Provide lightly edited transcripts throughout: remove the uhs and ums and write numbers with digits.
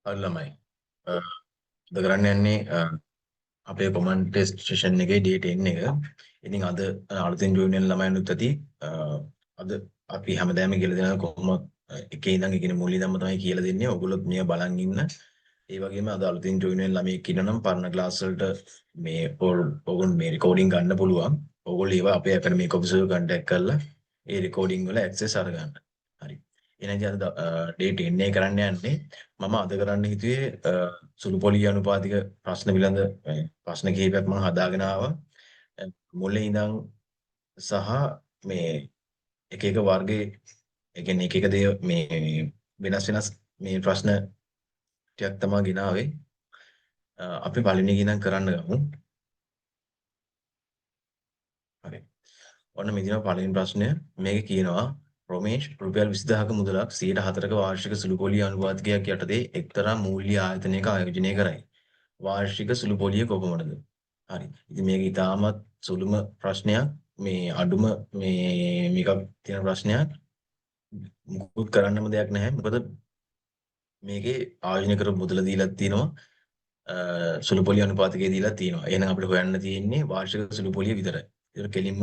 හරි ළමයි. අද කරන්න යන්නේ අපේ කොමන්ට් ටෙස්ට් සෙෂන් එකේ ඩේ 10 එක. ඉතින් අද අලුතෙන් ජොයින් වෙන ළමයිනුත් ඇති. අද අපි හැමදාම කියලා දෙනවා කොහොම එකේ ඉඳන් ඉගෙන මුලින් ඉඳන්ම තමයි කියලා දෙන්නේ. ඔයගොල්ලොත් මේක බලන් ඉන්න. ඒ වගේම අද අලුතෙන් ජොයින් වෙන ළමයෙක් ඉන්නනම් පරණ ක්ලාස් වලට මේ ඕගොල්ලෝ මේ රෙකෝඩින් ගන්න පුළුවන්. ඕගොල්ලෝ ඒවා අපේ ඇකඩමි ඔෆිසර් කන්ටැක්ට් කරලා ඒ රෙකෝඩින් වල ඇක්සස් අරගන්න. හරි. එහෙනම් අද ඩේ 10 එක කරන්න යන්නේ. මම අද කරන්න හිතුවේ සුළු පොලී අනුපාතික ප්‍රශ්න පිළිබඳ ප්‍රශ්න කිහිපයක් මම හදාගෙන ආවා. මුලින් ඉඳන් සහ මේ එක එක වර්ගයේ ඒ කියන්නේ එක එක දේ මේ වෙනස් වෙනස් මේ ප්‍රශ්න ටිකක් තමයි ගෙනාවේ. අපි පළවෙනි එක ඉඳන් කරන්න ගමු. හරි. ඔන්න මේ දින පළවෙනි ප්‍රශ්නය මේක කියනවා රොමේෂ් රුපියල් 20000ක මුදලක් 104ක වාර්ෂික සුළු පොලී අනුපාතිකයක් යටතේ එක්තරා මූල්‍ය ආයතනයක ආයෝජනය කරයි. වාර්ෂික සුළු පොලිය කොපමණද? හරි. ඉතින් මේක ඉතාමත් සුළුම ප්‍රශ්නයක්. මේ අඩුම මේකක් තියෙන ප්‍රශ්නයක්. මුකුත් කරන්නම දෙයක් නැහැ. මොකද මේකේ ආයෝජනය කරපු මුදල දීලා තියෙනවා. සුළු පොලිය අනුපාතකය දීලා තියෙනවා. එහෙනම් අපිට හොයන්න තියෙන්නේ වාර්ෂික සුළු පොලිය විතරයි. ඒක කෙලින්ම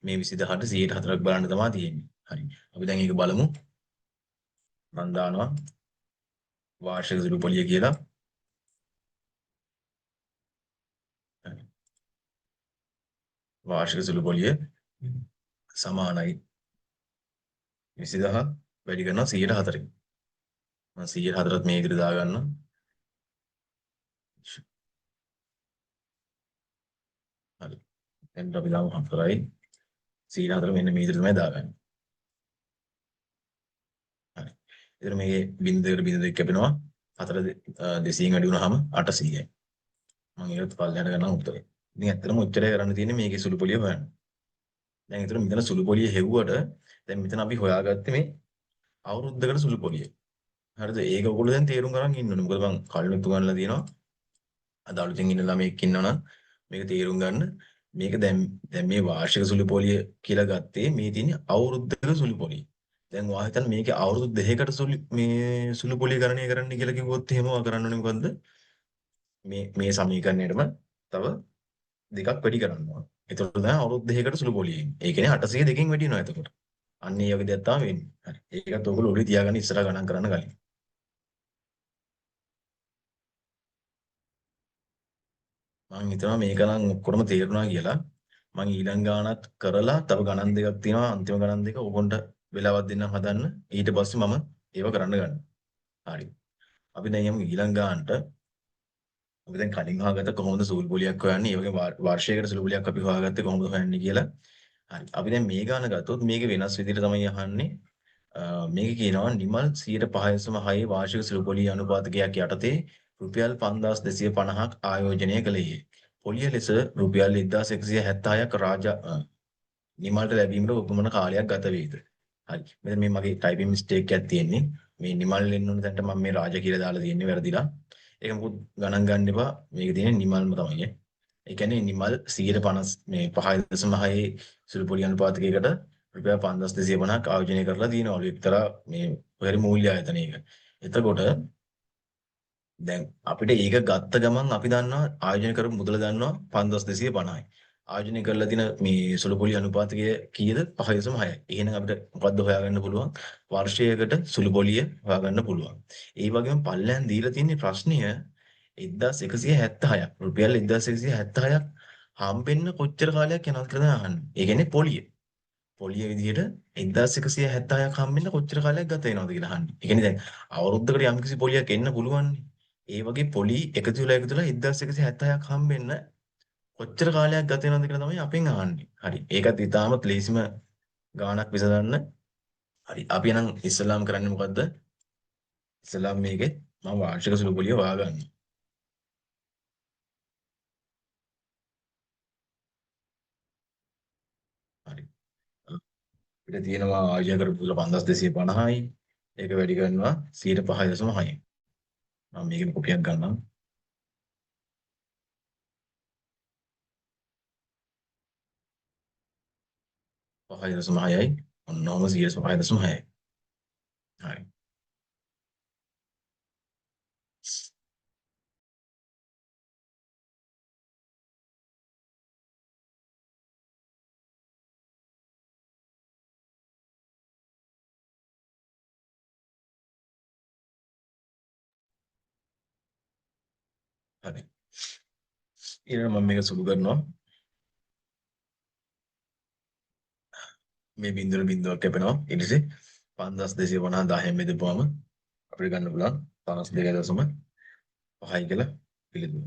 මේ 20000ට 104ක් බලන්න තමයි තියෙන්නේ. හරි. අපි දැන් ඒක බලමු. මම දානවා වාර්ෂික සුළු පොලිය කියලා. හරි. වාර්ෂික සුළු පොලිය සමානයි 20000 වැඩි කරනවා 104කින්. මම 104ත් මේ විදිහට දාගන්නවා. හරි. දැන් අපි දාමු 4යි 104 මෙන්න මේ විදිහට තමයි දාගන්නේ. හරි. එතන මේකේ බින්දුවකට බින්දුව කැපෙනවා. 4 200න් වැඩි වුණාම 800යි. මම ඒකත් පල්ලෙහාට ගන්නවා උත්තරේ. ඉතින් ඇත්තටම උත්තරය කරන්න තියෙන්නේ මේකේ සුළු පොලිය හොයන්න. දැන් ඒතර මෙතන සුළු පොලිය හෙව්වට දැන් මෙතන අපි හොයාගත්තේ මේ අවුරුද්දකට සුළු පොලිය. හරිද? ඒක ඔයගොල්ලෝ දැන් තේරුම් ගන්න ඉන්න ඕනේ. මොකද මම කලින් උගන්වලා තියෙනවා. අද අලුතෙන් ඉන්න ළමයෙක් ඉන්නවනම් මේක තේරුම් ගන්න. මේක දැන් මේ වාර්ෂික සුළු පොලිය කියලා ගත්තේ මේ තියෙන්නේ අවුරුද්දක සුළු පොලිය. දැන් ඔයා හිතන්න මේකේ අවුරුදු දෙකකට මේ සුළු පොලිය ගණනය කරන්න කියලා කිව්වොත් එහෙම ඔයා කරන්න ඕනේ මොකද්ද? මේ සමීකරණයටම තව දෙකක් වැඩි කරනවා. එතකොට තමයි අවුරුදු දෙකකට සුළු පොලිය එන්නේ. ඒ කියන්නේ 802කින් වැඩි වෙනවා එතකොට. අන්න ඒ වගේ දෙයක් තමයි වෙන්නේ. හරි. ඒකත් ඔයගොල්ලෝ ඔළුවේ තියාගන්න ඉස්සරහ ගණන් කරන්න කලින්. මම හිතනවා මේක නම් ඔක්කොටම තේරුණා කියලා. මම ඊළඟ ගානත් කරලා තව ගණන් දෙකක් තියෙනවා අන්තිම ගණන් දෙක ඕගොන්ට වෙලාවක් දෙන්නම් හදන්න. ඊට පස්සේ මම ඒව කරන්න ගන්නවා. හරි. අපි දැන් යමු ඊළඟ ගානට. අපි දැන් කලින් හොයාගත්ත කොහොමද සූල් පොලියක් හොයන්නේ? ඒ වගේ වර්ෂයකට සූල් පොලියක් අපි හොයාගත්තේ කොහොමද හොයන්නේ කියලා. හරි. අපි දැන් මේ ගාන ගත්තොත් මේක වෙනස් විදිහට තමයි අහන්නේ. මේක කියනවා නිමල් 5.6 වාර්ෂික සුළු පොලිය අනුපාතකයක් යටතේ රුපියල් 5250ක් ආයෝජනය කළේය. පොලිය ලෙස රුපියල් 1176ක් නිමල්ට ලැබීමට උපමන කාලයක් ගත වේද? හරි. මෙතන මේ මගේ ටයිපින් මිස්ටේක් එකක් තියෙන්නේ. මේ නිමල් එන්න ඕන තැනට මම මේ රාජ කියලා දාලා තියෙන්නේ වැරදිලා. ඒක මොකද ගණන් ගන්න එපා. මේක තියෙන්නේ නිමල්ම තමයි. ඒ කියන්නේ නිමල් 150 මේ 5.6 සුළු පොලිය අනුපාතකයකට රුපියල් 5250ක් ආයෝජනය කරලා තියෙනවලු එක්තරා මේ පෙර මූල්‍ය ආයතනයක. එතකොට දැන් අපිට ඒක ගත්ත ගමන් අපි දන්නවා ආයෝජනය කරපු මුදල දන්නවා 5250යි. ආයෝජනය කරලා තියෙන මේ සුළු පොලිය අනුපාතකය කීයද? 5.6යි. එහෙනම් අපිට මොකද්ද හොයාගන්න පුළුවන්? වර්ෂයකට සුළු පොලිය හොයාගන්න පුළුවන්. ඒ වගේම පල්ලෙන් දීලා තියෙන ප්‍රශ්නය 1176ක්. රුපියල් 1176ක් හම්බෙන්න කොච්චර කාලයක් යනවද කියලා අහන්නේ. ඒ කියන්නේ පොලිය. පොලිය විදිහට 1176ක් හම්බෙන්න කොච්චර කාලයක් ගත වෙනවද කියලා අහන්නේ. ඒ කියන්නේ දැන් අවුරුද්දකට යම්කිසි පොලියක් එන්න පුළුවන්. ඒ වගේ පොලි එකතු වෙලා 1176ක් හම්බෙන්න කොච්චර කාලයක් ගත වෙනවද කියලා තමයි අපෙන් අහන්නේ. හරි. ඒකත් ඉතාමත් ලේසිම ගාණක් විසඳන්න. හරි. අපි එහෙනම් ඉස්සලාම් කරන්නේ මොකද්ද? ඉස්සලාම් මේකේ මම වාර්ෂික සුළු පොලිය හොයාගන්න. හරි. අපිට තියෙනවා ආයෝජන කරපු 5250යි. ඒක වැඩි කරනවා 5.6. මම මේකෙම කොපියක් ගන්නම්. 5.6යි. ඔන්නෝම 5.6යි. හරි. හරි. ඊළඟ මම මේක සුළු කරනවා. මේ බිඳුවර බිඳුවක් කැපෙනවා. ඊට පස්සේ 5250 10න් බෙදපුවම අපිට ගන්න පුළුවන් 52.5 කියලා පිළිතුර.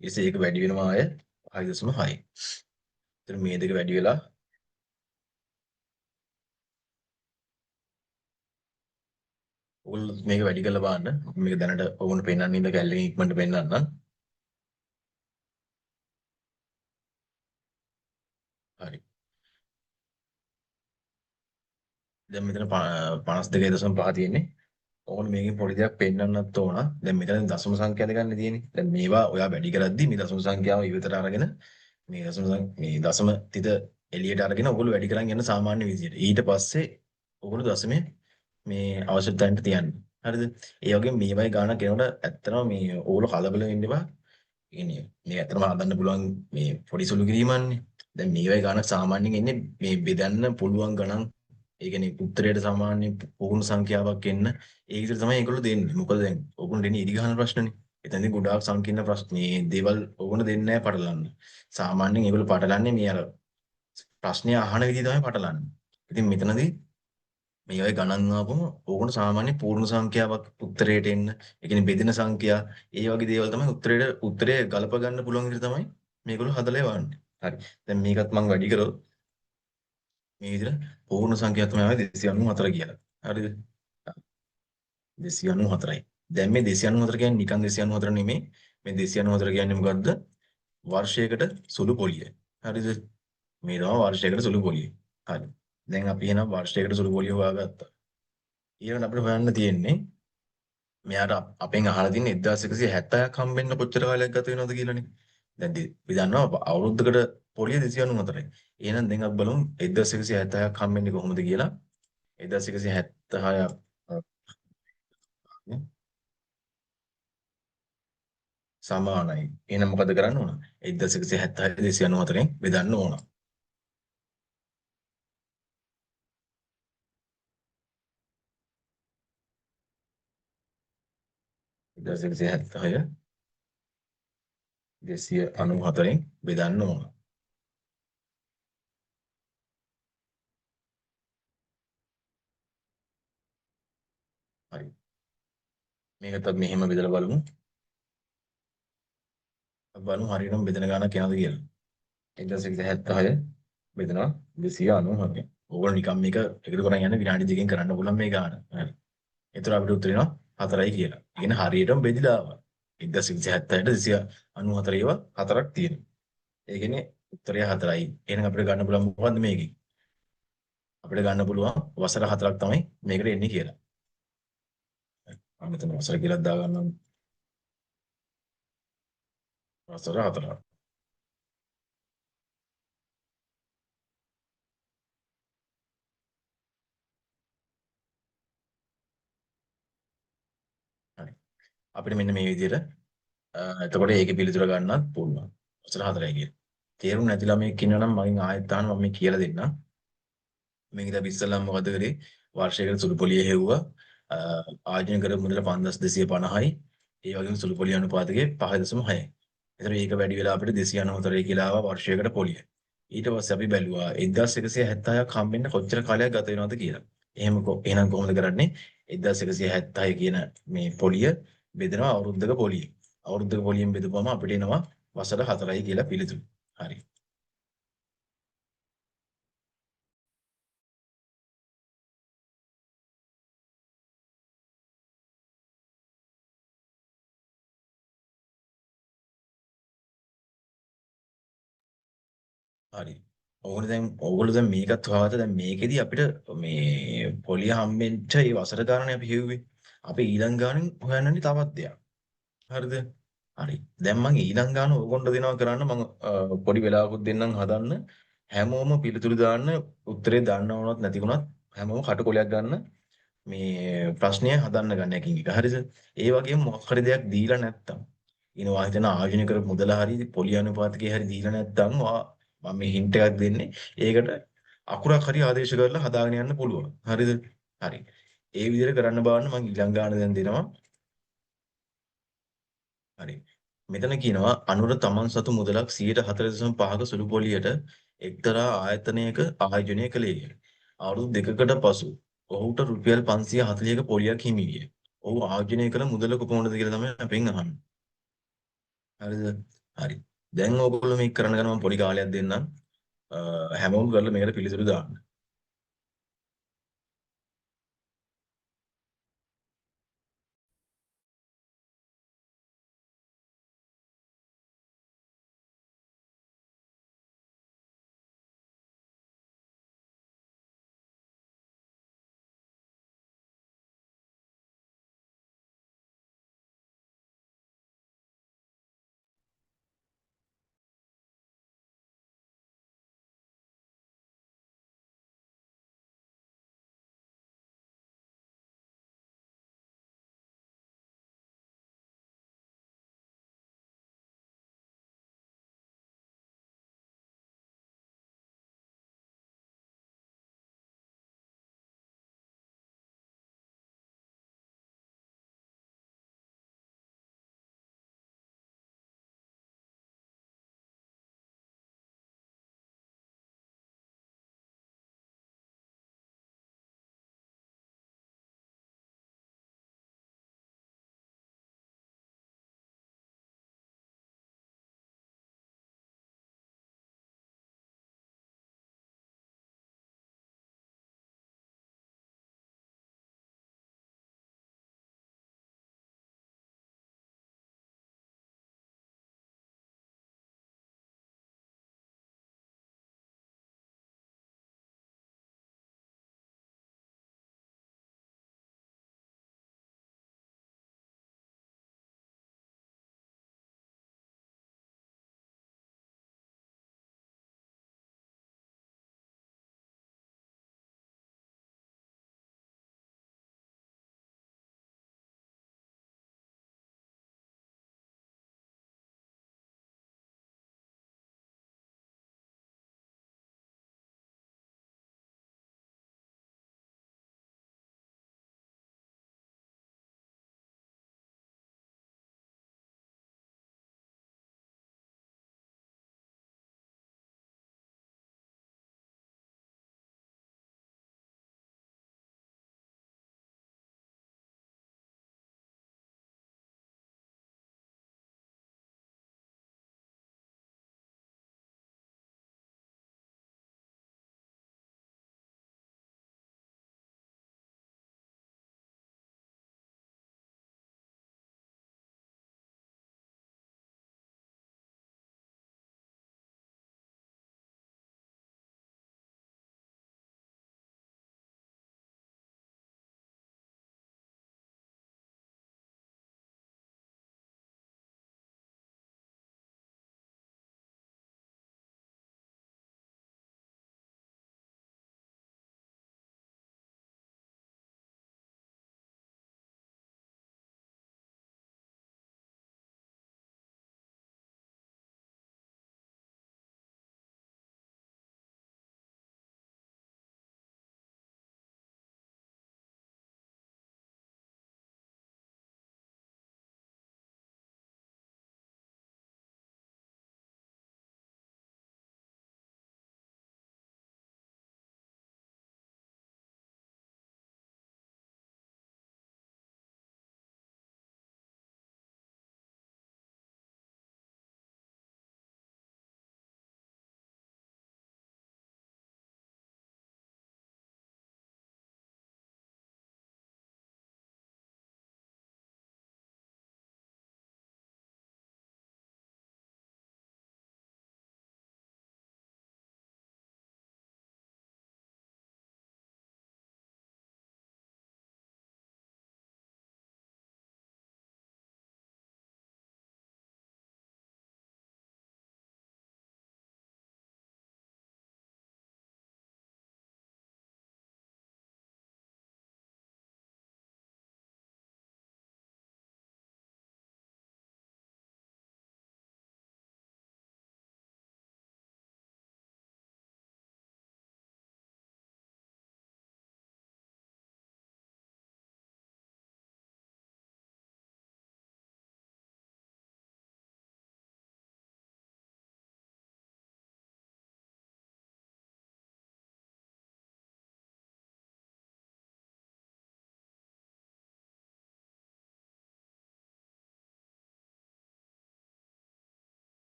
ඊටසේ ඒක වැඩි වෙනවා අය 5.6. එතන මේ දෙක වැඩි වෙලා ඔයගොල්ලෝ මේක වැඩි කරලා බලන්න. මේක දැනට ඔයගොල්ලෝ පෙන්වන්න ඉන්න කැලේ ඉක්මනට පෙන්වන්නම්. හරි. දැන් මෙතන 52.5 තියෙන්නේ. ඕන මේකෙන් පොඩි දෙයක් පෙන්වන්නත් ඕන. දැන් මෙතන දශම සංඛ්‍යා දෙකක් නේ තියෙන්නේ. දැන් මේවා ඔයා වැඩි කරද්දි මේ දශම සංඛ්‍යාව ඉවතට අරගෙන මේ දශම තිත එළියට අරගෙන ඔයගොල්ලෝ වැඩි කරන් යන සාමාන්‍ය විදියට. ඊට පස්සේ ඔයගොල්ලෝ දශමේ මේ අවශ්‍ය තැනට තියන්න. හරිද? ඒ වගේම මේ වගේ ගානක් එනකොට ඇත්තටම මේ ඕගොල්ලෝ කලබල වෙන්න එපා. ඉන්නේ මේ ඇත්තටම හදන්න පුළුවන් මේ පොඩි සුළු කිරීමන්නේ. දැන් මේ වගේ ගානක් සාමාන්‍යයෙන් එන්නේ මේ බෙදන්න පුළුවන් ගණන්. ඒ කියන්නේ උත්තරයට සාමාන්‍ය පූර්ණ සංඛ්‍යාවක් එන්න ඒ විදිහට තමයි ඒගොල්ලෝ දෙන්නේ. මොකද දැන් ඕගොල්ලෝ දෙන්නේ ඉදි ගහන ප්‍රශ්නනේ. එතනදී ගොඩාක් සංකීර්ණ ප්‍රශ්න මේ දේවල් ඕගොල්ලෝ දෙන්නේ නැහැ පටලන්න. සාමාන්‍යයෙන් ඒගොල්ලෝ පටලන්නේ මේ අර ප්‍රශ්නය අහන විදිහ තමයි පටලන්නේ. ඉතින් මෙතනදී මේ වගේ ගණන් ආවම ඕගොල්ලෝ සාමාන්‍ය පූර්ණ සංඛ්‍යාවක් උත්තරයට එන්න. ඒ කියන්නේ බෙදෙන සංඛ්‍යා ඒ වගේ දේවල් තමයි උත්තරේ ගලප ගන්න පුළුවන් විදිහ තමයි මේගොල්ලෝ හදලා වන්නේ. හරි. දැන් මේකත් මම වැඩි කරොත් මේ විදිහට පූර්ණ සංඛ්‍යාව තමයි 294 කියලා. හරිද? 294යි. දැන් මේ 294 කියන්නේ නිකන් 294 නෙමෙයි. මේ 294 කියන්නේ මොකද්ද? වර්ෂයකට සුළු පොලිය. හරිද? මේ තමයි වර්ෂයකට සුළු පොලිය. හරි. දැන් අපි එහෙනම් වර්ෂයකට සුළු පොලිය හොයාගත්තා. ඊළඟට අපිට හොයන්න තියෙන්නේ මෙයාට අපෙන් අහලා තින්නේ 1176ක් හම්බෙන්න කොච්චර කාලයක් ගත වෙනවද කියලානේ. දැන් අපි දන්නවා අවුරුද්දකට පොලිය 294යි. එහෙනම් දැන් අපි බලමු 1176ක් හම්බෙන්නේ කොහොමද කියලා. 1176 සමානයි. එහෙනම් මොකද කරන්න ඕන? 1176 294න් බෙදන්න ඕන. 1176 294න් බෙදන්න ඕන. හරි. මේකත් අපි මෙහෙම බෙදලා බලමු. අපි බලමු හරියටම බෙදෙන ගානක් එනවද කියලා. 1176 බෙදනවා 294. ඕගොල්ලෝ නිකන් මේක එකතු කරන් යන්න විනාඩි දෙකකින් කරන්න පුළුවන් මේ ගාන. හරි. ඒතර අපිට උත්තර එනවා 4යි කියලා. ඒ කියන්නේ හරියටම බෙදලා ආවා. 1176ට 294 ඒවා 4ක් තියෙනවා. ඒ කියන්නේ උත්තරය 4යි. එහෙනම් අපිට ගන්න පුළුවන් මොකද්ද මේකෙන්? අපිට ගන්න පුළුවන් වසර 4ක් තමයි මේකට එන්නේ කියලා. මම මෙතන වසර කියලා දාගන්නම්. වසර 4ක්. හරි. අපිට මෙන්න මේ විදිහට එතකොට ඒකේ පිළිතුර ගන්නත් පුළුවන්. වසර 4යි කියලා. තේරුම් නැති ළමයෙක් ඉන්නවා නම් මගෙන් ආයෙත් අහන්න මම මේ කියලා දෙන්නම්. මේකද අපි ඉස්සෙල්ලාම මොකද කරේ? වර්ෂයකට සුළු පොලිය හෙව්වා. ආයෝජන කර මුදල 5250යි. ඒ වගේම සුළු පොලිය අනුපාතකයේ 5.6යි. එතකොට මේක වැඩි වෙලා අපිට 294 කියලා ආවා වර්ෂයකට පොලිය. ඊට පස්සේ අපි බැලුවා 1176ක් හම්බෙන්න කොච්චර කාලයක් ගත වෙනවද කියලා. එහෙනම් කොහොමද කරන්නේ? 1176 කියන මේ පොලිය බෙදෙනවා අවුරුද්දක පොලිය. අවුරුද්දක පොලියෙන් බෙදපුවම අපිට එනවා වසර 4යි කියලා පිළිතුරු. හරි. හරි. ඕගොල්ලෝ දැන් මේකත් හොයාගත්තා. දැන් මේකෙදි අපිට මේ පොලිය හම්බෙන්න ඒ වසර ගානනේ අපි හෙව්වේ. අපි ඊළඟ ගානෙන් හොයන්නන්නේ තවත් දෙයක්. හරිද? හරි. දැන් මම ඊළඟ ගාන ඕගොල්ලෝ දෙනවා කරන්න මම පොඩි වෙලාවකුත් දෙන්නම් හදන්න. හැමෝම පිළිතුරු දාන්න උත්තරේ දන්නව වුණත් නැති වුණත් හැමෝම කටකොලයක් ගන්න මේ ප්‍රශ්නය හදන්න ගන්න එකින් එක. හරිද? ඒ වගේම මොකක් හරි දෙයක් දීලා නැත්තම් ඉනවා හිතන ආයෝජනය කරපු මුදල හරි පොලි අනුපාතකේ හරි දීලා නැත්තම් මම මේ හින්ට් එකක් දෙන්නේ. ඒකට අකුරක් හරි ආදේශ කරලා හදාගෙන යන්න පුළුවන්. හරිද? හරි. ඒ විදිහට කරන්න බලන්න මම ඊළඟ ගාන දැන් දෙනවා. හරි. මෙතන කියනවා අනුර තමන් සතු මුදලක් 4.5ක සුළු පොලියට එක්තරා ආයතනයක ආයෝජනය කළේය. අවුරුදු දෙකකට පසු ඔහුට රුපියල් 540ක පොලියක් හිමි විය. ඔහු ආයෝජනය කළ මුදල කොපමණද කියලා තමයි අපෙන් අහන්නේ. හරිද? හරි. දැන් ඕගොල්ලෝ මේක කරන්න ගන්න මම පොඩි කාලයක් දෙන්නම්. හැමෝම කරලා මේකට පිළිතුරු දාන්න.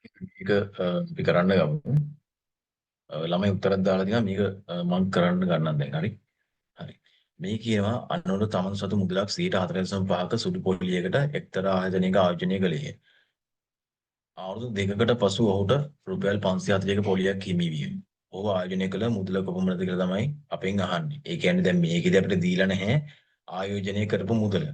මේක අපි කරන්න ගමු. ළමයි උත්තරයක් දාලා දිනා මේක මම කරන්න ගන්නම් දැන් හරි. හරි. මේ කියනවා අනුර තමන් සතු මුදලක් 4.5ක සුදු පොලියකට එක්තරා ආයතනයක ආයෝජනය කළේය. අවුරුදු දෙකකට පසු ඔහුට රුපියල් 540ක පොලියක් හිමි විය. ඔහු ආයෝජනය කළ මුදල කොපමණද කියලා තමයි අපෙන් අහන්නේ. ඒ කියන්නේ දැන් මේකෙදි අපිට දීලා නැහැ ආයෝජනය කරපු මුදල.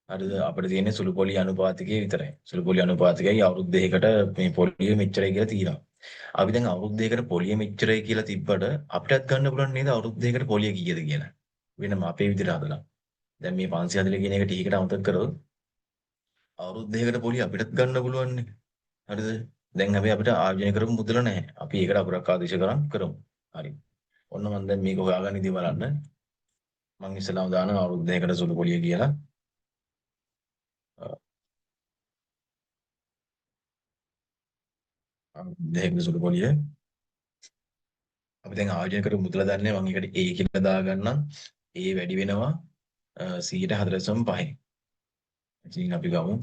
හරිද? අපිට තියෙන්නේ සුළු පොලිය අනුපාතිකය විතරයි. සුළු පොලිය අනුපාතිකයි අවුරුදු දෙකකට මේ පොලිය මෙච්චරයි කියලා තියෙනවා. අපි දැන් අවුරුදු දෙකකට පොලිය මෙච්චරයි කියලා තිබ්බට අපිටත් ගන්න පුළුවන් නේද අවුරුදු දෙකකට පොලිය කීයද කියලා. වෙනම අපේ විදිහට හදලා. දැන් මේ 540 කියන එක ටිකකට අමතක කරොත් අවුරුදු දෙකකට පොලිය අපිටත් ගන්න පුළුවන් නේ. හරිද? දැන් හැබැයි අපිට ආයෝජනය කරපු මුදල නැහැ. අපි ඒකට අකුරක් ආදේශ කරන් කරමු. හරි. ඔන්න මම දැන් මේක හොයාගන්න ඉතින් බලන්න. මම ඉස්සලාම දානවා අවුරුදු දෙකකට සුළු පොලිය කියලා. අවුරුදු දෙකකට සුළු පොලිය. අපි දැන් ආයෝජනය කරපු මුදල දන්නේ මම ඒකට A කියලා දාගන්නම්. A වැඩි වෙනවා 104.5. ඉතින් අපි ගමු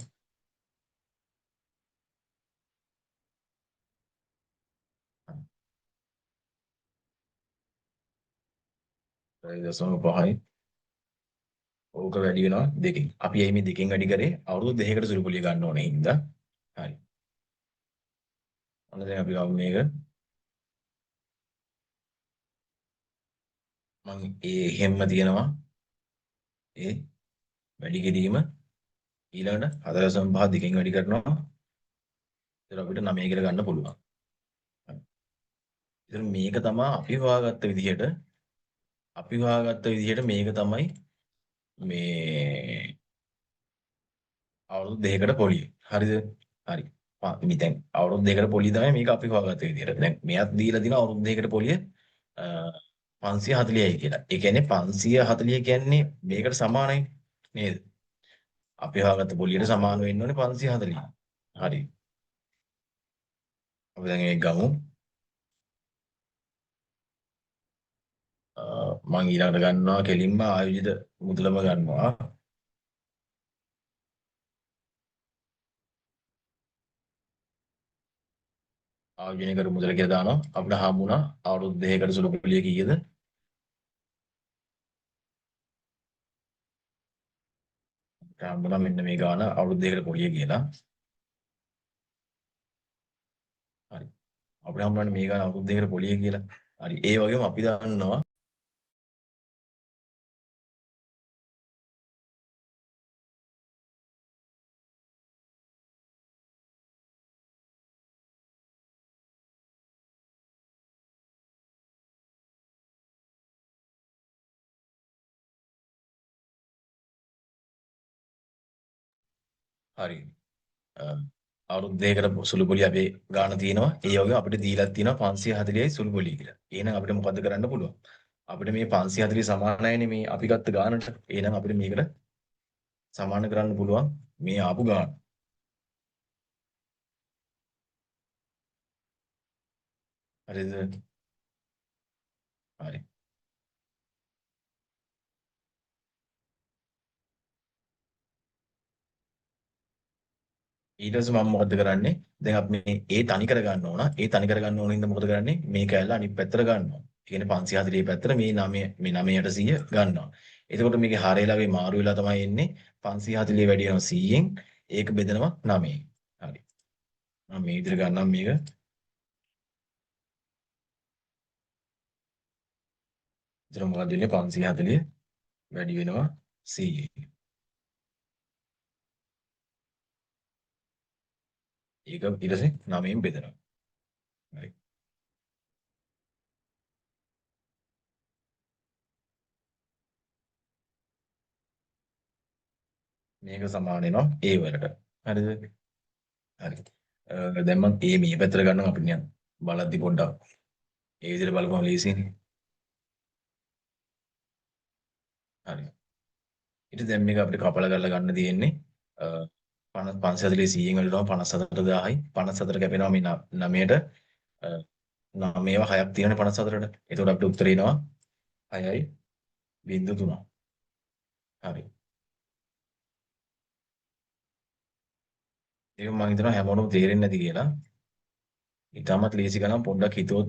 0.5. ඕක වැඩි වෙනවා දෙකෙන්. අපි එයි මේ දෙකෙන් වැඩි කරේ අවුරුදු දෙකකට සුළු පොලිය ගන්න ඕනේ හින්දා. හරි. ඔන්න දැන් අපි ගමු මේක. මම එහෙම්ම තියනවා. ඒ වැඩි කිරීම ඊළඟට 4.5 දෙකෙන් වැඩි කරනවා. ඒතර අපිට 9 කියලා ගන්න පුළුවන්. ඒතර මේක තමයි අපි හොයාගත්ත විදිහට මේක තමයි මේ අවුරුදු දෙකකට පොලිය. හරිද? හරි. මේ දැන් අවුරුදු දෙකකට පොලිය තමයි මේක අපි හොයාගත්ත විදිහට. දැන් මෙයක් දීලා දින අවුරුදු දෙකකට පොලිය 540යි කියලා. ඒ කියන්නේ 540 කියන්නේ මේකට සමානයි නේද? අපි හොයාගත්ත පොලියට සමාන වෙන්න ඕනේ 540. හරි. අපි දැන් ඒක ගමු. මම ඊළඟට ගන්නවා කෙලින්ම ආයෝජිත මුදලම ගන්නවා. ආයෝජනය කර මුදල කියලා දානවා. අපිට හම්බුණා අවුරුදු දෙකකට සුළු පොලිය කීයද? හම්බුණා මෙන්න මේ ගාන අවුරුදු දෙකකට පොලිය කියලා. හරි. අපිට හම්බුණානේ මේ ගාන අවුරුදු දෙකකට පොලිය කියලා. හරි. ඒ වගේම අපි දන්නවා හරි. අ, අවුරුදු දෙකකට සුළු පොලිය අපේ ගාන තියෙනවා. ඒ වගේම අපිට දීලා තියෙනවා 540යි සුළු පොලිය කියලා. එහෙනම් අපිට මොකද්ද කරන්න පුළුවන්? අපිට මේ 540 සමානයිනේ මේ අපි ගත්ත ගානට. එහෙනම් අපිට මේකට සමාන කරන්න පුළුවන් මේ ආපු ගාන. හරිද? හරි. ඊට පස්සේ මම මොකද කරන්නේ? දැන් අපි මේ A තනි කර ගන්න ඕන. A තනි කර ගන්න ඕන හින්දා මොකද කරන්නේ? මේ කැල්ල අනිත් පැත්තට ගන්නවා. ඒ කියන්නේ 540 පැත්තට මේ 9 මේ 9ට 100 ගන්නවා. එතකොට මේකේ හරයලාගේ මාරු වෙලා තමයි එන්නේ 540 වැඩි වෙනවා 100ෙන්. ඒක බෙදනවා 9ෙන්. හරි. මම මේ විදිහට ගන්නම් මේක. එතන මොකද වෙන්නේ 540 වැඩි වෙනවා 100ෙන්. ඒක ඊට පස්සේ 9ෙන් බෙදනවා. හරි. මේක සමාන වෙනවා A වලට. හරිද? හරි. දැන් මම මේ පැත්තට ගන්නවා අපි නිකන් බලද්දි පොඩ්ඩක් ඒ විදිහට බලපුවම ලේසියිනේ. හරි. ඊට දැන් මේක අපිට කපලා කරලා ගන්න තියෙන්නේ 540 100න් වලට 54000යි 54 කැපෙනවා මේ 9ට 9ව 6ක් තියෙනනේ 54ට. එතකොට අපිට උත්තරේ එනවා 6.3. හරි. ඒක මම හිතනවා හැමෝටම තේරෙන්නේ නැති කියලා. ඊටමත් ලේසි ගණන් පොඩ්ඩක් හිතුවොත්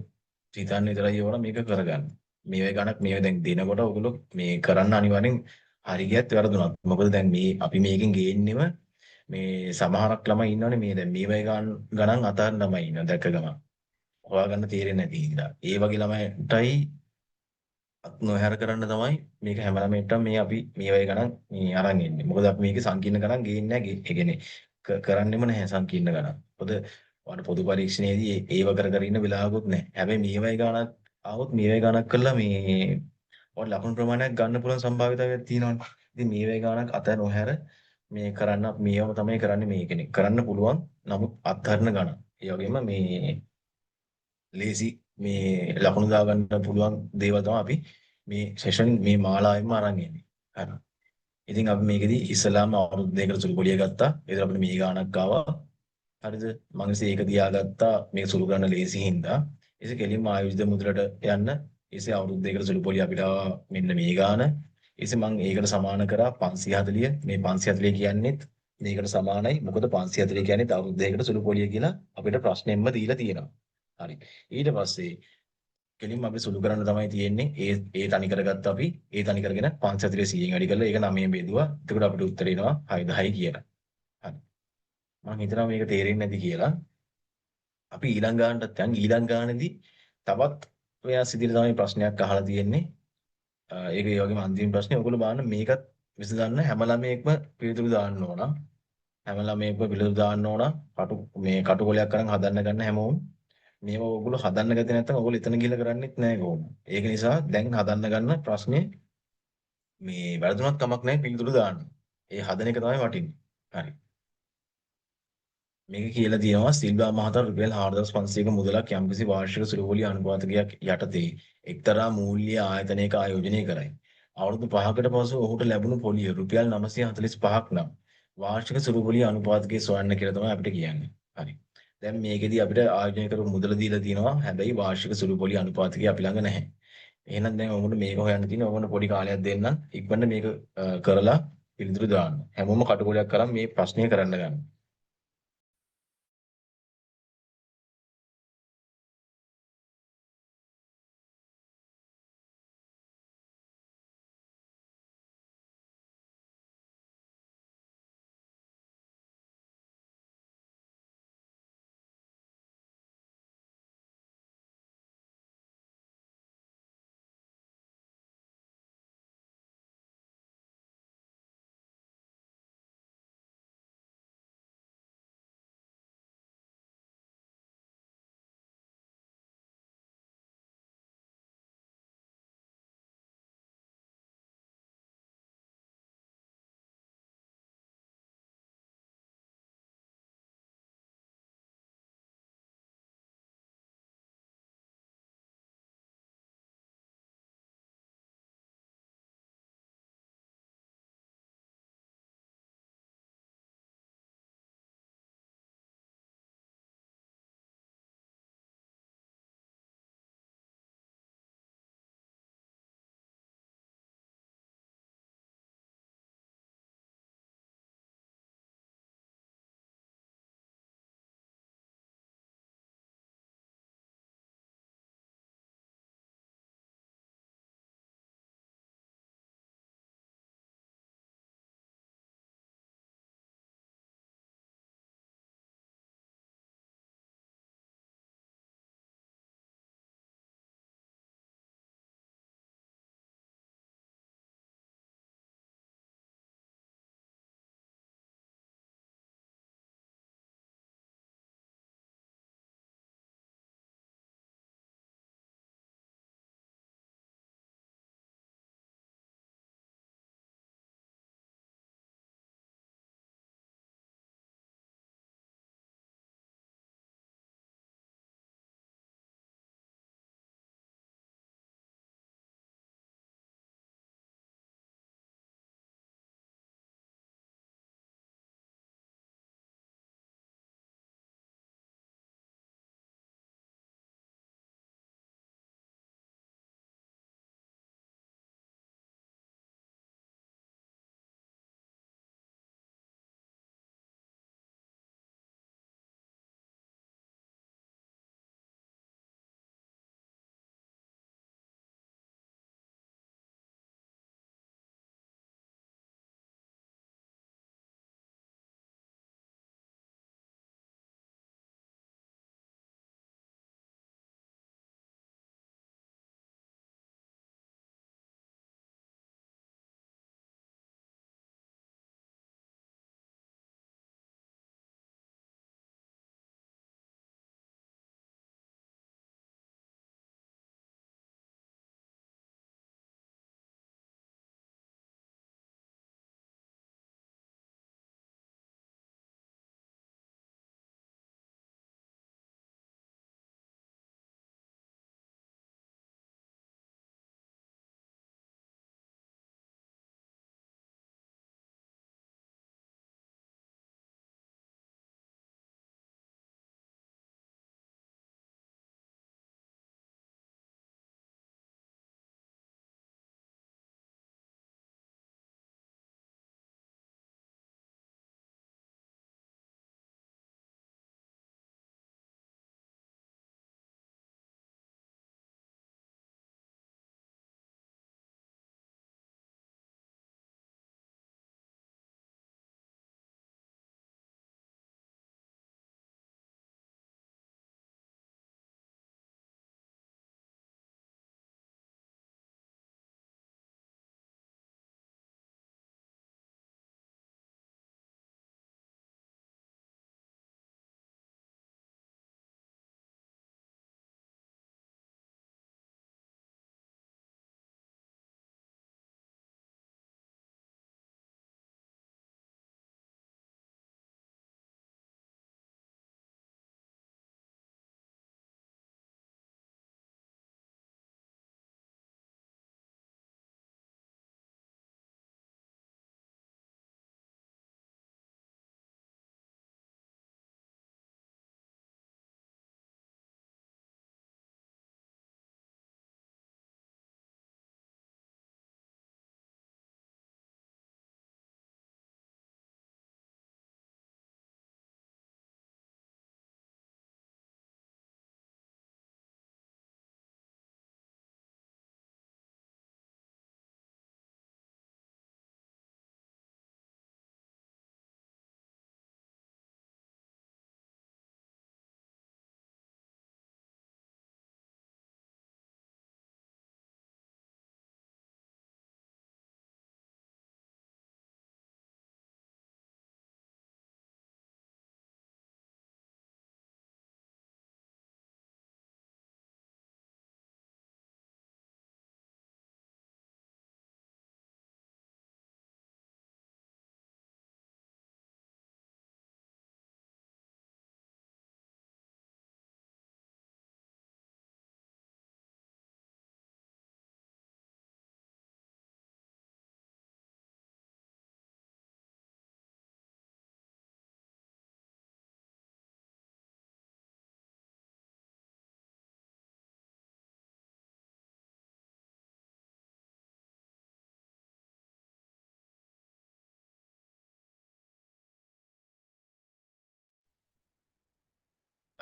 හිතන්න විතරයි ඕන මේක කරගන්න. මේ වගේ ගණක් මේ දැන් දෙනකොට ඔයගොල්ලෝ මේ කරන්න අනිවාර්යෙන් හරි ගියත් වැරදුනත්. මොකද දැන් මේ අපි මේකෙන් ගේන්නෙම මේ සමහරක් ළමයි ඉන්නවනේ මේ දැන් මේ වගේ ගණන් අතහරින ළමයි ඉන්නවා දැක්ක ගමන්. හොයාගන්න තේරෙන්නේ නැති හින්දා. ඒ වගේ ළමයින්ටයි අත් නොහැර කරන්න තමයි මේක හැම ළමයටම මේ අපි මේ වගේ ගණන් මේ අරන් ඉන්නේ. මොකද අපි මේකේ සංකීර්ණ ගණන් ගේන්නේ නැහැ. ඒ කියන්නේ කරන්නෙම නැහැ සංකීර්ණ ගණන්. මොකද ඔයාලට පොදු පරීක්ෂණයේදී ඒව කර කර ඉන්න වෙලාවකුත් නැහැ. හැබැයි මේ වගේ ගණන් ආවොත් මේ වගේ ගණන් කළා මේ ඔයාලට ලකුණු ප්‍රමාණයක් ගන්න පුළුවන් සම්භාවිතාවයක් තියෙනවනේ. ඉතින් මේ වගේ ගණනක් අත නොහැර මේ කරන්න මේවම තමයි කරන්නේ මේ කෙනෙක්. කරන්න පුළුවන් නමුත් අත්හරින ගණන්. ඒ වගේම මේ ලේසි මේ ලකුණු දාගන්න පුළුවන් දේවල් තමයි අපි මේ සෙෂන් මේ මාලාවෙන්ම අරන් එන්නේ. හරි. ඉතින් අපි මේකෙදි ඉස්සලාම අවුරුදු දෙකකට සුළු පොලිය ගත්තා. ඒතර අපිට මේ ගාණක් ආවා. හරිද? මම ඉතින් ඒක තියාගත්තා මේක සුළු කරන්න ලේසි හින්දා. ඉතින් කෙලින්ම ආයුධ මුදලට යන්න. ඉතින් අවුරුදු දෙකකට සුළු පොලිය අපිට ආවා මෙන්න මේ ගාණ. ඉතින් මම ඒකට සමාන කරා 540. මේ 540 කියන්නේත් මේකට සමානයි. මොකද 540 කියන්නේ අවුරුදු දෙකකට සුළු පොලිය කියලා අපිට ප්‍රශ්නෙම්ම දීලා තියෙනවා. හරි. ඊට පස්සේ කෙලින්ම අපි සුළු කරන්න තමයි තියෙන්නේ. ඒ තනි කරගත්ත අපි ඒ තනි කරගෙන 540 100න් වැඩි කරලා ඒක 9ෙන් බෙදුවා. එතකොට අපිට උත්තර එනවා 610 කියලා. හරි. මම හිතනවා මේක තේරෙන්නේ නැති කියලා. අපි ඊළඟ ගානටත් යන් ඊළඟ ගානේදී තවත් ඔයා සිදිර තමයි ප්‍රශ්නයක් අහලා තියෙන්නේ. ඒක ඒ වගේම අන්තිම ප්‍රශ්නේ. ඔයගොල්ලෝ බලන්න මේකත් විසඳන්න හැම ළමයෙක්ම පිළිතුරු දාන්න ඕන. හැම ළමයෙක්ම පිළිතුරු දාන්න ඕන. කටුකොලයක් අරන් හදන්න ගන්න හැමෝම. මේව ඔයගොල්ලෝ හදන්න ගත්තේ නැත්නම් ඔයගොල්ලෝ එතන ගිහලා කරන්නේත් නැහැ කොහොම. ඒක නිසා දැන් හදන්න ගන්න ප්‍රශ්නේ මේ වැරදුනත් කමක් නැහැ පිළිතුරු දාන්න. ඒ හදන එක තමයි වටින්නේ. හරි. මේක කියලා තියෙනවා සිල්වා මහතා රුපියල් 4500ක මුදලක් යම්කිසි වාර්ෂික සුළුපොලි අනුපාතකයක් යටතේ එක්තරා මූල්‍ය ආයතනයක ආයෝජනය කරයි. අවුරුදු 5කට පසු ඔහුට ලැබුණු පොලිය රුපියල් 945ක් නම් වාර්ෂික සුළුපොලි අනුපාතකයේ සොයන්න කියලා තමයි අපිට කියන්නේ. හරි. දැන් මේකෙදි අපිට ආයෝජනය කරපු මුදල දීලා තියෙනවා. හැබැයි වාර්ෂික සුළුපොලි අනුපාතකය අපි ළඟ නැහැ. එහෙනම් දැන් ඔයගොල්ලෝ මේක හොයන්න තියෙනවා. ඔයගොල්ලෝ පොඩි කාලයක් දෙන්න ඉක්මනට මේක කරලා පිළිතුරු දාන්න. හැමෝම කටුකොලයක් කරන් මේ ප්‍රශ්නය කරන්න ගන්න.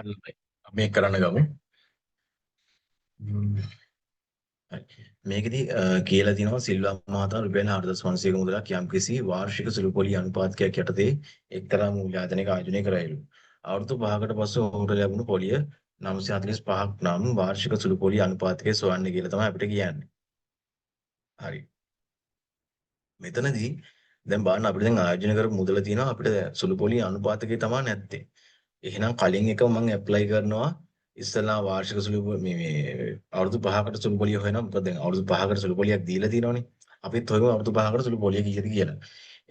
අපි මේක කරන්න ගමු. හ්ම්. හරි. මේකෙදි කියලා තියෙනවා සිල්වා මහතා රුපියල් 4,500ක මුදලක් යම්කිසි වාර්ෂික සුළුපොලි අනුපාතකයක් යටතේ එක්තරා මූල්‍යායතනයක ආයෝජනය කර ඇයලු. අවුරුදු 5කට පසු ඔහුට ලැබුණු පොලිය 945ක් නම් වාර්ෂික සුළුපොලි අනුපාතකය සොයන්න කියලා තමයි අපිට කියන්නේ. හරි. මෙතනදී දැන් බලන්න අපිට දැන් ආයෝජනය කරපු මුදල තියෙනවා අපිට සුළුපොලි අනුපාතකය තමයි නැත්තේ. එහෙනම් කලින් එක මම ඇප්ලයි කරනවා ඉස්සලා වාර්ෂික මේ අවුරුදු 5කට සුළුපොලිය හොයනවා. මොකද දැන් අවුරුදු 5කට සුළුපොලියක් දීලා තියෙනවනේ. අපිත් හොයමු අවුරුදු 5කට සුළුපොලිය කීයද කියලා.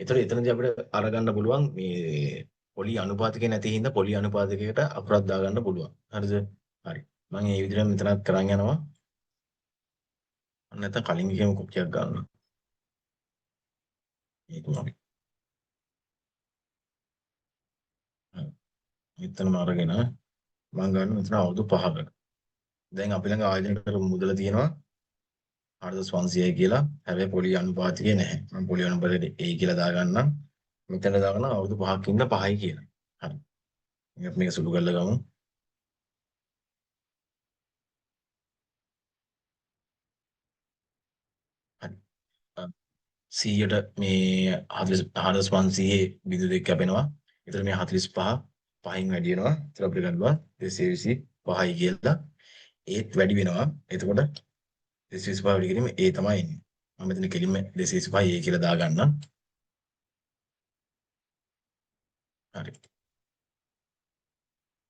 ඒතර එතනදී අපිට අරගන්න පුළුවන් මේ පොලි අනුපාතකේ නැති හින්දා පොලි අනුපාතකයකට අකුරක් දාගන්න පුළුවන්. හරිද? හරි. මම මේ විදිහට මෙතනත් කරන් යනවා. නැත්නම් කලින් එකේම කොපියක් ගන්නවා. ඒක මම. මෙතනම අරගෙන මම ගන්න මෙතන අවුරුදු 5කට. දැන් අපි ළඟ ආයෝජනය කරපු මුදල තියෙනවා 4,500යි කියලා. හැබැයි පොලි අනුපාතිකේ නැහැ. මම පොලි අනුපාතකේ A කියලා දාගන්නම්. මෙතන දාගන්න අවුරුදු 5ක් ඉන්න 5යි කියලා. හරි. මේක සුළු කරලා ගමු. හරි. 100ට මේ 4,500 බිඳු දෙක කැපෙනවා. ඒතර මේ 45 පහින් වැඩි වෙනවා. ඒතර අපිට ගන්නවා 225යි කියලා. ඒත් වැඩි වෙනවා. එතකොට 225 වැඩි කිරීම A තමයි එන්නේ. මම මෙතන කෙලින්ම 225 A කියලා දාගන්නම්. හරි.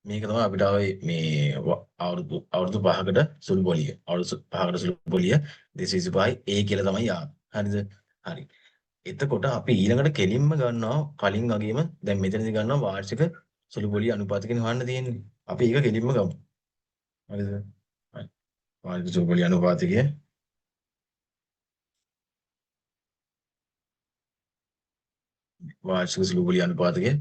මේක තමයි අපිට ආවේ මේ අවුරුදු 5කට සුළු පොලිය. අවුරුදු 5කට සුළු පොලිය 225 A කියලා තමයි ආවේ. හරිද? හරි. එතකොට අපි ඊළඟට කෙලින්ම ගන්නවා කලින් වගේම දැන් මෙතනදී ගන්නවා වාර්ෂික සුළු පොලිය අනුපාතකින් හොයන්න තියෙන්නේ. අපි ඒක කෙලින්ම ගමු. හරිද? හරි. වාර්ෂික සුළු පොලිය අනුපාතකය වාර්ෂික සුළු පොලිය අනුපාතකය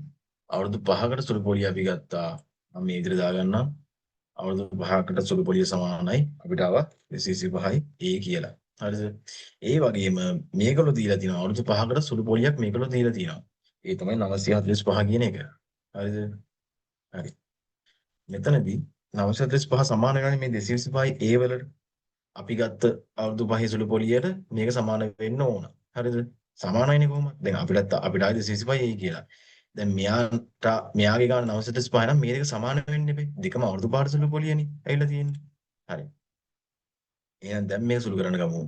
අවුරුදු 5කට සුළු පොලිය අපි ගත්තා. මම මේ විදිහට දාගන්නම්. අවුරුදු 5කට සුළු පොලිය සමානයි අපිට ආවා 225යි A කියලා. හරිද? ඒ වගේම මේකලෝ දීලා තියෙනවා අවුරුදු 5කට සුළු පොලියක් මේකලෝ දීලා තියෙනවා. ඒ තමයි 945 කියන එක. හරිද? හරි. මෙතනදී 945 සමාන වෙනවානේ මේ 225 A වලට. අපි ගත්ත අවුරුදු 5 සුළු පොලියට මේක සමාන වෙන්න ඕන. හරිද? සමානයිනේ කොහොමද? දැන් අපිට ආයේ 225 A කියලා. දැන් මෙයාගේ ගාන 945 නම් මේ දෙක සමාන වෙන්න එපේ. දෙකම අවුරුදු 5 සුළු පොලියනේ ඇවිල්ලා තියෙන්නේ. හරි. එහෙනම් දැන් මේක සුළු කරන්න ගමු.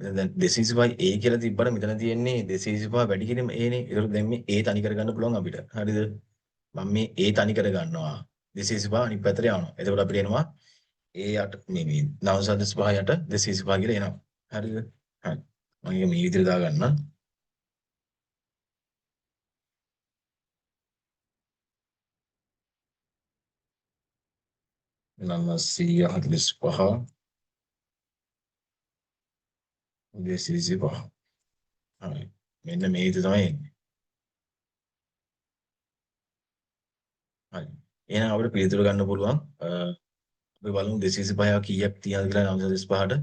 දැන් 225 A කියලා තිබ්බට මෙතන තියෙන්නේ 225 වැඩි කිරීම A නේ. ඒකට දැන් මේ A තනි කරගන්න පුළුවන් අපිට. හරිද? මම මේ A තනි කර ගන්නවා. 225 අනිත් පැත්තට යවනවා. එතකොට අපිට එනවා A යට මේ 945 යට 225 කියලා එනවා. හරිද? හරි. මම මේක මේ විදිහට දාගන්නම්. 945 225. හරි. මෙන්න මේ විදිහට තමයි එන්නේ. හරි. එහෙනම් අපිට පිළිතුරු ගන්න පුළුවන්. අපි බලමු 225 කීයක් තියනද කියලා 945ට.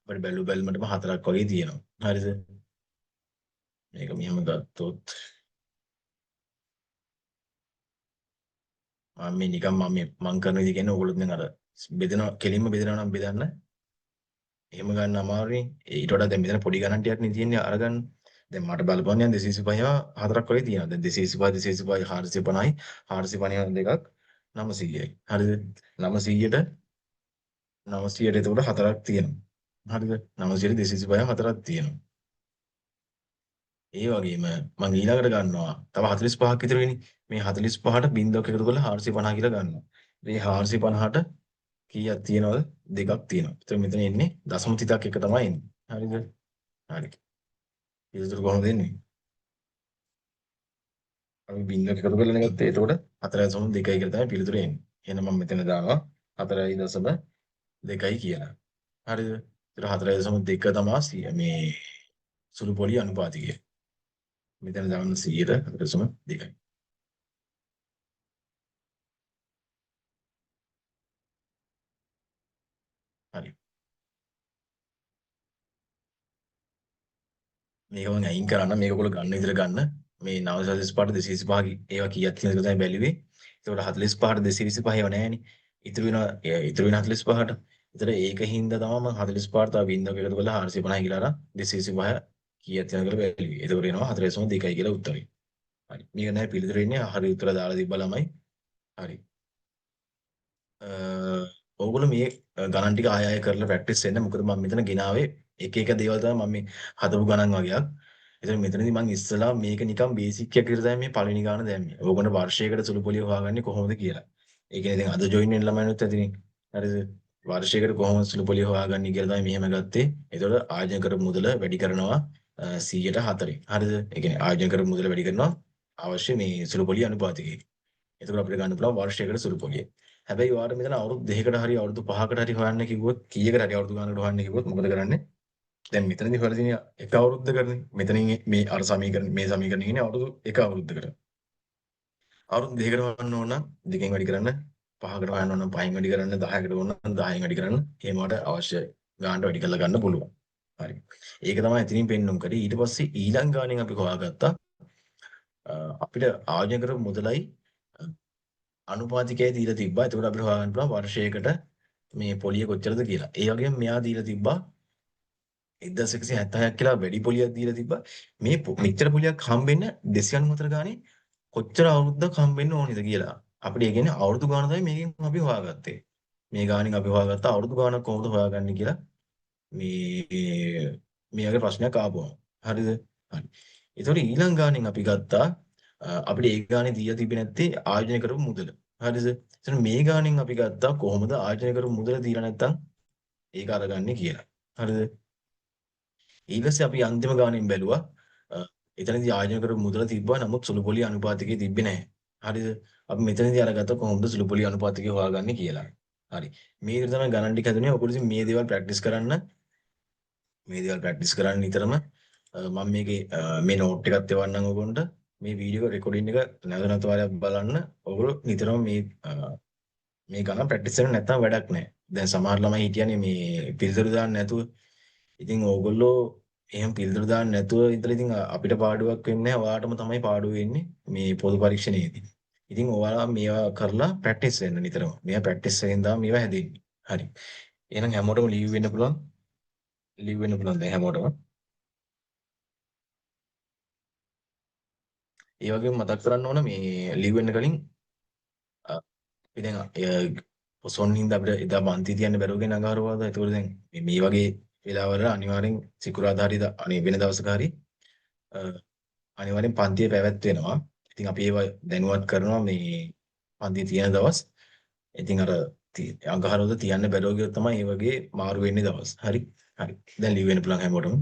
අපිට බැලුමටම 4ක් වගේ තියෙනවා. හරිද? මේක මෙහෙම ගත්තොත් මම මේ නිකන් මම කරන විදිහ කියන්නේ ඕගොල්ලෝ දැන් අර බෙදනවා කෙලින්ම බෙදනවා නම් බෙදන්න. එහෙම ගන්න අමාරුයි. ඊට වඩා දැන් මෙතන පොඩි ගණන් ටිකක් නේ තියෙන්නේ අරගන්න. දැන් මට බලපන් දැන් 225 හතරක් වගේ තියෙනවා. දැන් 225 450යි 450 දෙකක් 900යි. හරිද? 900ට 900ට එතකොට හතරක් තියෙනවා. හරිද? 900ට 225 හතරක් තියෙනවා. ඒ වගේම මම ඊළඟට ගන්නවා තව 45ක් විතර වෙන්නේ. මේ 45ට බින්දුවක් එකතු කරලා 450 කියලා ගන්නවා. මේ 450ට කීයක් තියෙනවද? දෙකක් තියෙනවා. ඒතර මෙතන එන්නේ දශම 30ක් එක තමයි එන්නේ. හරිද? හරි. පිළිතුරු කොහොමද එන්නේ? අපි බින්දුවක් එකතු කරලා ගත්තේ. එතකොට 4.2යි කියලා තමයි පිළිතුරු එන්නේ. එහෙනම් මම මෙතන දානවා 4.2යි කියලා. හරිද? ඒතර 4.2 තමයි මේ සුළු පොලි අනුපාතිකය. මෙතන දාන්න 100ට 4.2යි. හරි. මේක මම අයින් කරන්න මේක ඔයගොල්ලෝ ගන්න විදිහට ගන්න මේ 945 225 ඒවා කීයක් තියෙනවද කියලා තමයි බැලුවේ. ඒතකොට 45ට 225 ඒවා නැහැනේ. ඉතුරු වෙන 45ට. ඒතර ඒකින්ද තමයි මම 45ට තව බින්දුවක් එකතු කරලා 450 කියලා අරන් 225 කීයක් තියෙනවද කියලා බැලුවේ. ඒතකොට එනවා 4.2යි කියලා උත්තරේ. හරි. මේක නෑ පිළිතුර ඉන්නේ හරි උත්තර දාලා තිබ්බ ළමයි. හරි. ඕගොල්ලෝ මේ ගණන් ටික ආය ආය කරලා ප්‍රැක්ටිස් වෙන්න. මොකද මම මෙතන ගෙනාවේ එක එක දේවල් තමයි මම මේ හදපු ගණන් වගේක්. ඒතර මෙතනදී මම ඉස්සලා මේක නිකන් බේසික් එකකට තමයි මේ පළවෙනි ගාන දැම්මේ. ඕගොල්ලෝ වර්ෂයකට සුළු පොලිය හොයාගන්නේ කොහොමද කියලා. ඒ කියන්නේ දැන් අද ජොයින් වෙන ළමයිනුත් ඇතිනේ. හරිද? වර්ෂයකට කොහොමද සුළු පොලිය හොයාගන්නේ කියලා තමයි මෙහෙම ගත්තේ. ඒතකොට ආයෝජන කරපු මුදල වැඩි කරනවා 100ට 4. හරිද? ඒ කියන්නේ ආයෝජන කරපු මුදල වැඩි කරනවා අවශ්‍ය මේ සුළු පොලිය අනුපාතිකයේ. එතකොට අපිට ගන්න පුළුවන් වර්ෂයකට සුළු පොලිය. හැබැයි ඔයාලට මෙතන අවුරුදු 2කට හරි අවුරුදු 5කට හරි හොයන්න කිව්වොත් කීයකට හරි අවුරුදු ගානකට හොයන්න කිව්වොත් මොකද කරන්නේ? දැන් මෙතනදී හොයලා තියෙන එක අවුරුද්දකටනේ. මෙතනින් මේ අර සමීකරණේ ඉන්නේ අවුරුදු එක අවුරුද්දකට. අවුරුදු 2කට හොයන්න ඕන නම් 2කින් වැඩි කරන්න, 5කට හොයන්න ඕන නම් 5න් වැඩි කරන්න, 10කට ඕන නම් 10න් වැඩි කරන්න. එහෙම වට අවශ්‍ය ගානට වැඩි කරලා ගන්න පුළුවන්. හරි. ඒක තමයි එතනින් පෙන්නුම් කරේ. ඊට පස්සේ ඊළඟ ගානෙන් අපි හොයාගත්තා අපිට ආයෝජන කරපු මුදලයි අනුපාතිකය දීලා තිබ්බා. ඒකට අපිට හොයාගන්න පුළුවන් වර්ෂයකට මේ පොලිය කොච්චරද කියලා. ඒ වගේම මෙයා දීලා තිබ්බා 1176ක් කියලා වැඩි පොලියක් දීලා තිබ්බා. මේ මෙච්චර පොලියක් හම්බෙන්න 294 ගානේ කොච්චර අවුරුද්දක් හම්බෙන්න ඕනේද කියලා. අපිට ඒ කියන්නේ අවුරුදු ගාන තමයි මේකෙන් අපි හොයාගත්තේ. මේ ගානෙන් අපි හොයාගත්ත අවුරුදු ගානක් කොහොමද හොයාගන්නේ කියලා මේ වගේ ප්‍රශ්නයක් ආපුවා. හරිද? හරි. ඒතකොට ඊළඟ ගානෙන් අපි ගත්තා අපිට ඒ ගානේ දීලා තිබෙන්නේ නැත්තේ ආයෝජනය කරපු මුදල. හරිද? එතන මේ ගානෙන් අපි ගත්තා කොහොමද ආයෝජනය කරපු මුදල දීලා නැත්තම් ඒක අරගන්නේ කියලා. හරිද? ඊට පස්සේ අපි අන්තිම ගානෙන් බැලුවා එතනදී ආයෝජනය කරපු මුදල තිබ්බා නමුත් සුළු පොලිය අනුපාතිකයේ තිබ්බේ නැහැ. හරිද? අපි මෙතනදී අරගත්තා කොහොමද සුළු පොලිය අනුපාතිකය හොයාගන්නේ කියලා. හරි. මේ විදිහට තමයි ගණන් ටික හදුනේ. ඔයගොල්ලෝ ඉතින් මේ දේවල් ප්‍රැක්ටිස් කරන්න නිතරම මම මේකේ මේ නෝට් එකත් එවන්නම් ඔයගොල්ලන්ට. මේ වීඩියෝ රෙකෝඩින් එක නැවත නැවත වාරයක් බලන්න. ඔයගොල්ලෝ නිතරම මේ ගණන් ප්‍රැක්ටිස් කරන්න නැත්නම් වැඩක් නැහැ. දැන් සමහර ළමයි හිටියනේ මේ පිළිතුරු දාන්න නැතුව. ඉතින් ඕගොල්ලෝ එහෙම පිළිතුරු දාන්න නැතුව ඉතලා ඉතින් අපිට පාඩුවක් වෙන්නේ නැහැ. ඔයාලටම තමයි පාඩුව වෙන්නේ මේ පොදු පරීක්ෂණයේදී. ඉතින් ඔයාලා මේවා කරලා ප්‍රැක්ටිස් වෙන්න නිතරම. මේවා ප්‍රැක්ටිස් එකෙන් තමයි මේවා හැදෙන්නේ. හරි. එහෙනම් හැමෝටම ලීව් වෙන්න පුළුවන්. ලීව් වෙන්න පුළුවන් දැන් හැමෝටම. ඒ වගේම මතක් කරන්න ඕන මේ ලීව් වෙන්න කලින් අපි දැන් පොසොන් හින්දා අපිට එදා පන්ති තියන්න බැරුව ගෙන අඟහරුවාදා. ඒකෝර දැන් මේ වගේ වෙලාවල අනිවාර්යෙන් සිකුරාදා හරි අනේ වෙන දවසක හරි අනිවාර්යෙන් පන්තිය පැවැත්වෙනවා. ඉතින් අපි ඒව දැනුවත් කරනවා මේ පන්තිය තියෙන දවස්. ඉතින් අර අඟහරුවාදා තියන්න බැරුව ගියොත් තමයි මේ වගේ මාරු වෙන්නේ දවස්. හරි. හරි. දැන් ලීව් වෙන්න පුළුවන් හැමෝටම.